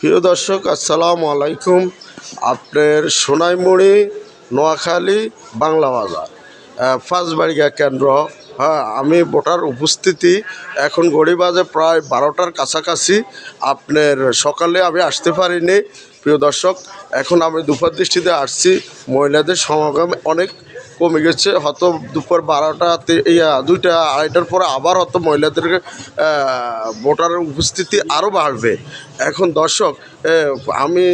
প্রিয় দর্শক, আসসালামু আলাইকুম। আপনার সোনাইমুড়ি, নোয়াখালী, বাংলা বাজার, ফাঁসবাড়িয়া কেন্দ্র। হ্যাঁ, আমি ভোটার উপস্থিতি এখন ঘড়ি বাজে প্রায় 12টার কাছাকাছি। আপনার সকালে আমি আসতে পারিনি। প্রিয় দর্শক, এখন আমি দুপুর দৃষ্টিতে আসছি। মহিলাদের সমাগম অনেক কমে গেছে, হয়তো দুপুর 12টাতে 2টা 2:30টার পরে আবার হয়তো মহিলাদের ভোটারের উপস্থিতি আরও বাড়বে। এখন দর্শক, আমি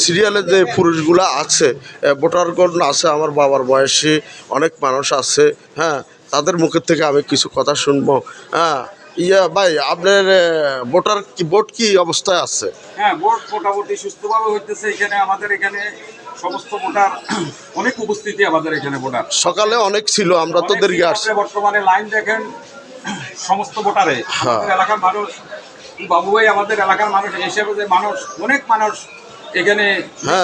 সিরিয়ালে যে পুরুষগুলো আছে, ভোটারগণ আছে, আমার বাবার বয়সী অনেক মানুষ আছে। হ্যাঁ, তাদের মুখের থেকে আমি কিছু কথা শুনবো। হ্যাঁ, ভাই, আপনার ভোট কি অবস্থায় আছে? হ্যাঁ, ভোট মোটামুটি সুস্থভাবে হইতেছে। আমাদের এখানে সমস্ত ভোটার অনেক উপস্থিতি। আমাদের এখানে ভোটার সকালে অনেক ছিল, আমরা তো দেরিতে আসছি। বর্তমানে লাইন দেখেন সমস্ত ভোটারে। আমাদের এলাকার মানুষ, বাবু ভাই, আমাদের এলাকার মানুষ হিসেবে যে মানুষ, অনেক মানুষ এখানে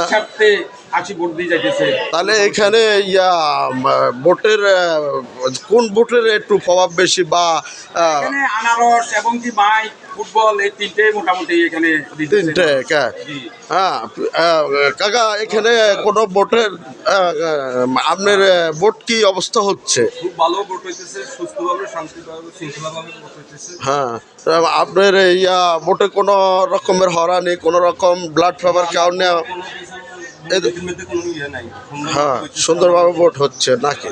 স্বার্থে আসি ভোট দিয়ে যাইতেছে। তাহলে এখানে ভোটের কোন ভোটের একটু প্রভাব বেশি? বা এখানে আনারস এবং কি মাইক, ফুটবল, এই তিনটেই মোটামুটি এখানে তিনটে। হ্যাঁ কাকা, এখানে কোনো ভোটের আপনার ভোট কি অবস্থা হচ্ছে? খুব ভালো ভোট হইতেছে, সুস্থভাবে, শান্তিভাবে, শৃঙ্খলাভাবে ভোট হইতেছে। হ্যাঁ, আপনার ভোটে কোনো রকমের হয়রানি, কোনো রকম ব্লাড ফেভার কেউ নেওয়া? হ্যাঁ, সুন্দরভাবে ভোট হচ্ছে নাকি?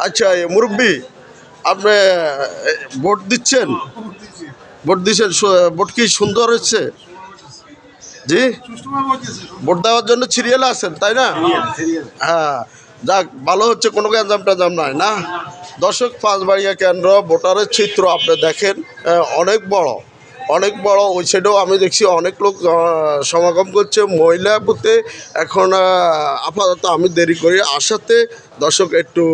আচ্ছা, মুরব্বী, আপনি ভোট দিচ্ছেন? ভোট দিচ্ছেন? ভোট কি সুন্দর হচ্ছে? জি, ভোট দেওয়ার জন্য সিরিয়ালে আছেন, তাই না? হ্যাঁ, যাক, ভালো হচ্ছে, কোনো গ্যাঞ্জাম ট্যাঞ্জাম নাই না। দর্শক, ফাঁসবাড়িয়া কেন্দ্র ভোটারের চিত্র আপনি দেখেন, অনেক বড়, অনেক বড়। ওই সাইডেও আমি দেখছি অনেক লোক সমাগম করছে। মহিলা বুথে এখন আপাতত আমি দেরি করি আসাতে। দর্শক, একটু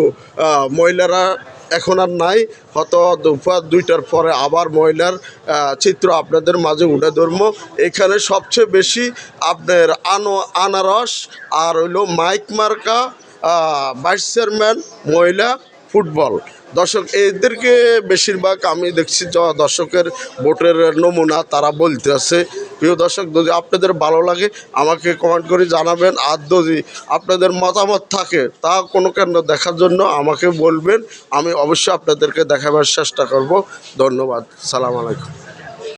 মহিলারা এখন আর নাই, হয়তো দুপুর 2টার পরে আবার মহিলার চিত্র আপনাদের মাঝে উঠে ধরবো। এখানে সবচেয়ে বেশি আপনার আনারস আর হইল মাইক মার্কা, ভাইস চেয়ারম্যান, মহিলা, ফুটবল। দর্শক, এদেরকে বেশিরভাগ আমি দেখছি দর্শকের ভোটের নমুনা তারা বলতে আছে। প্রিয় দর্শক, যদি আপনাদের ভালো লাগে আমাকে কমেন্ট করে জানাবেন, আর যদি আপনাদের মতামত থাকে তা কোনো কেন্দ্র দেখার জন্য আমাকে বলবেন, আমি অবশ্যই আপনাদেরকে দেখাবার চেষ্টা করব। ধন্যবাদ, সালাম আলাইকুম।